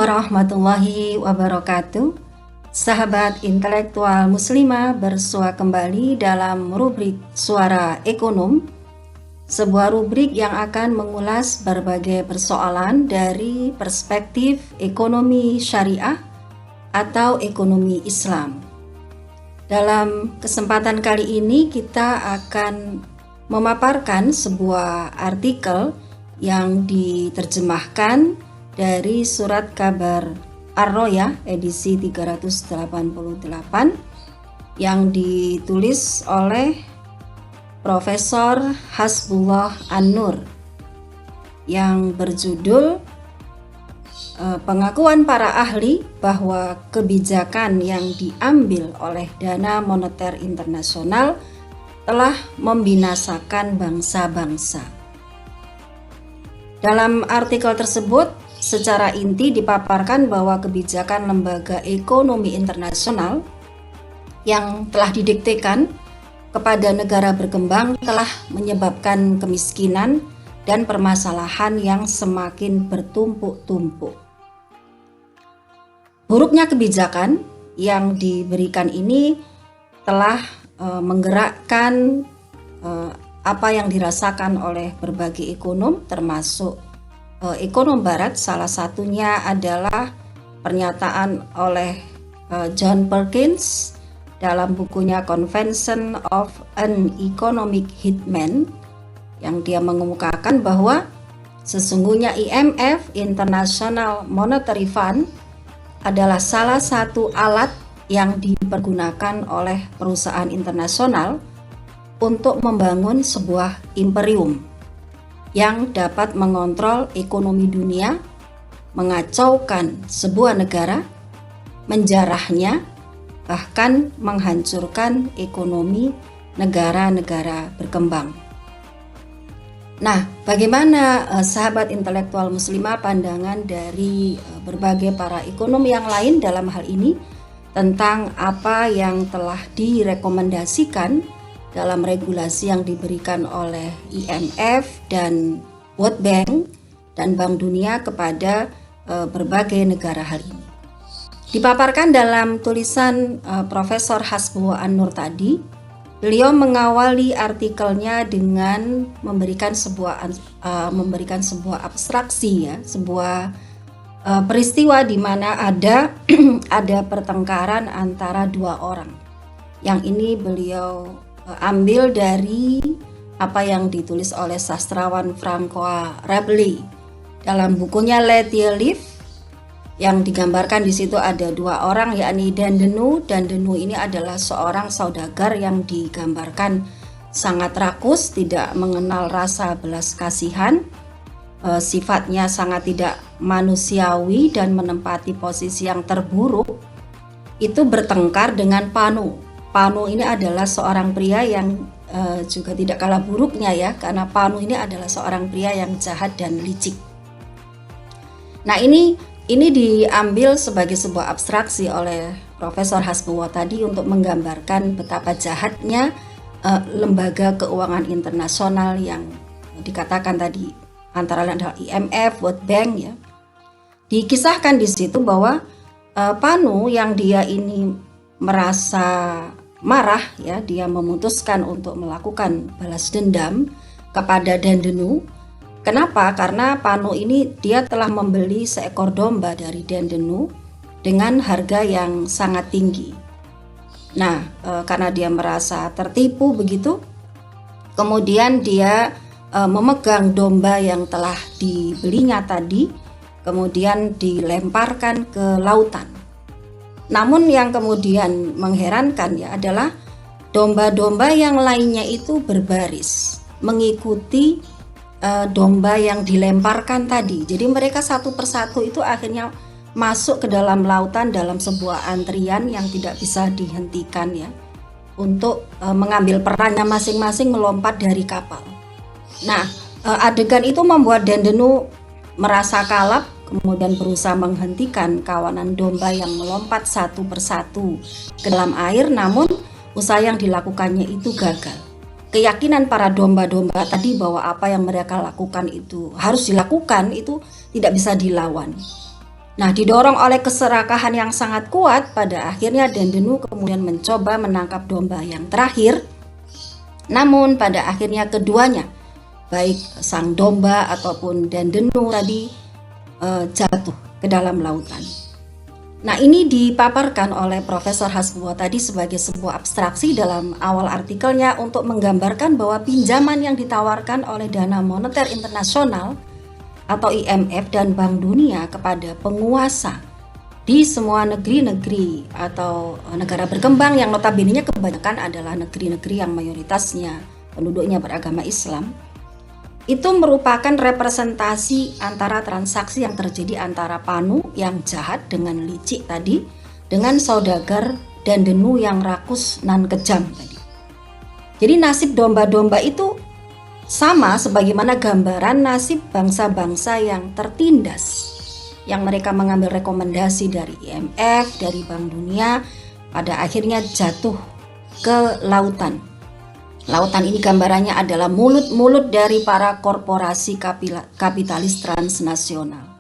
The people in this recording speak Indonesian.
warahmatullahi wabarakatuh. Sahabat intelektual muslimah, bersua kembali dalam rubrik Suara Ekonom, sebuah rubrik yang akan mengulas berbagai persoalan dari perspektif ekonomi syariah atau ekonomi Islam. Dalam kesempatan kali ini kita akan memaparkan sebuah artikel yang diterjemahkan dari surat kabar Ar-Royah edisi 388 yang ditulis oleh Profesor Hasbullah An-Nur yang berjudul pengakuan para ahli bahwa kebijakan yang diambil oleh Dana Moneter Internasional telah membinasakan bangsa-bangsa. Dalam artikel tersebut secara inti dipaparkan bahwa kebijakan lembaga ekonomi internasional yang telah didiktekan kepada negara berkembang telah menyebabkan kemiskinan dan permasalahan yang semakin bertumpuk-tumpuk. Buruknya kebijakan yang diberikan ini telah menggerakkan apa yang dirasakan oleh berbagai ekonom termasuk ekonom barat. Salah satunya adalah pernyataan oleh John Perkins dalam bukunya Convention of an Economic Hitman, yang dia mengemukakan bahwa sesungguhnya IMF, International Monetary Fund, adalah salah satu alat yang dipergunakan oleh perusahaan internasional untuk membangun sebuah imperium yang dapat mengontrol ekonomi dunia, mengacaukan sebuah negara, menjarahnya, bahkan menghancurkan ekonomi negara-negara berkembang. Nah, bagaimana sahabat intelektual muslimah pandangan dari berbagai para ekonom yang lain dalam hal ini tentang apa yang telah direkomendasikan dalam regulasi yang diberikan oleh IMF dan World Bank dan Bank Dunia kepada berbagai negara hari ini. Dipaparkan dalam tulisan Profesor Hasbullah An-Nur tadi, beliau mengawali artikelnya dengan memberikan sebuah abstraksi, ya, sebuah peristiwa di mana ada pertengkaran antara dua orang. Yang ini beliau ambil dari apa yang ditulis oleh sastrawan Francois Rabelais dalam bukunya Let Ye Live, yang digambarkan di situ ada dua orang, yakni Dandenu. Dandenu ini adalah seorang saudagar yang digambarkan sangat rakus, tidak mengenal rasa belas kasihan, sifatnya sangat tidak manusiawi dan menempati posisi yang terburuk. Itu bertengkar dengan Panu. Panu ini adalah seorang pria yang juga tidak kalah buruknya, ya, karena Panu ini adalah seorang pria yang jahat dan licik. Nah, ini diambil sebagai sebuah abstraksi oleh Profesor Hasbullah tadi untuk menggambarkan betapa jahatnya lembaga keuangan internasional yang dikatakan tadi antara lain adalah IMF, World Bank, ya. Dikisahkan di situ bahwa Panu yang dia ini merasa marah, ya, dia memutuskan untuk melakukan balas dendam kepada Dandenu. Kenapa? Karena Panu ini dia telah membeli seekor domba dari Dandenu dengan harga yang sangat tinggi. Nah, karena dia merasa tertipu begitu, kemudian dia memegang domba yang telah dibelinya tadi, kemudian dilemparkan ke lautan. Namun yang kemudian mengherankan, ya, adalah domba-domba yang lainnya itu berbaris mengikuti domba yang dilemparkan tadi. Jadi mereka satu persatu itu akhirnya masuk ke dalam lautan dalam sebuah antrian yang tidak bisa dihentikan, ya, untuk mengambil perannya masing-masing melompat dari kapal. Nah, adegan itu membuat Dandenu merasa kalap, kemudian berusaha menghentikan kawanan domba yang melompat satu persatu ke dalam air, namun usaha yang dilakukannya itu gagal. Keyakinan para domba-domba tadi bahwa apa yang mereka lakukan itu harus dilakukan itu tidak bisa dilawan. Nah, didorong oleh keserakahan yang sangat kuat, pada akhirnya Dendenu kemudian mencoba menangkap domba yang terakhir. Namun pada akhirnya keduanya, baik sang domba ataupun Dendenu tadi, jatuh ke dalam lautan. Nah, ini dipaparkan oleh Profesor Hasbuat tadi sebagai sebuah abstraksi dalam awal artikelnya untuk menggambarkan bahwa pinjaman yang ditawarkan oleh Dana Moneter Internasional atau IMF dan Bank Dunia kepada penguasa di semua negeri-negeri atau negara berkembang yang notabene kebanyakan adalah negeri-negeri yang mayoritasnya penduduknya beragama Islam, itu merupakan representasi antara transaksi yang terjadi antara Panu yang jahat dengan licik tadi dengan saudagar Dendenu yang rakus nan kejam tadi. Jadi nasib domba-domba itu sama sebagaimana gambaran nasib bangsa-bangsa yang tertindas, yang mereka mengambil rekomendasi dari IMF, dari Bank Dunia, pada akhirnya jatuh ke lautan. Lautan ini gambarannya adalah mulut-mulut dari para korporasi kapitalis transnasional.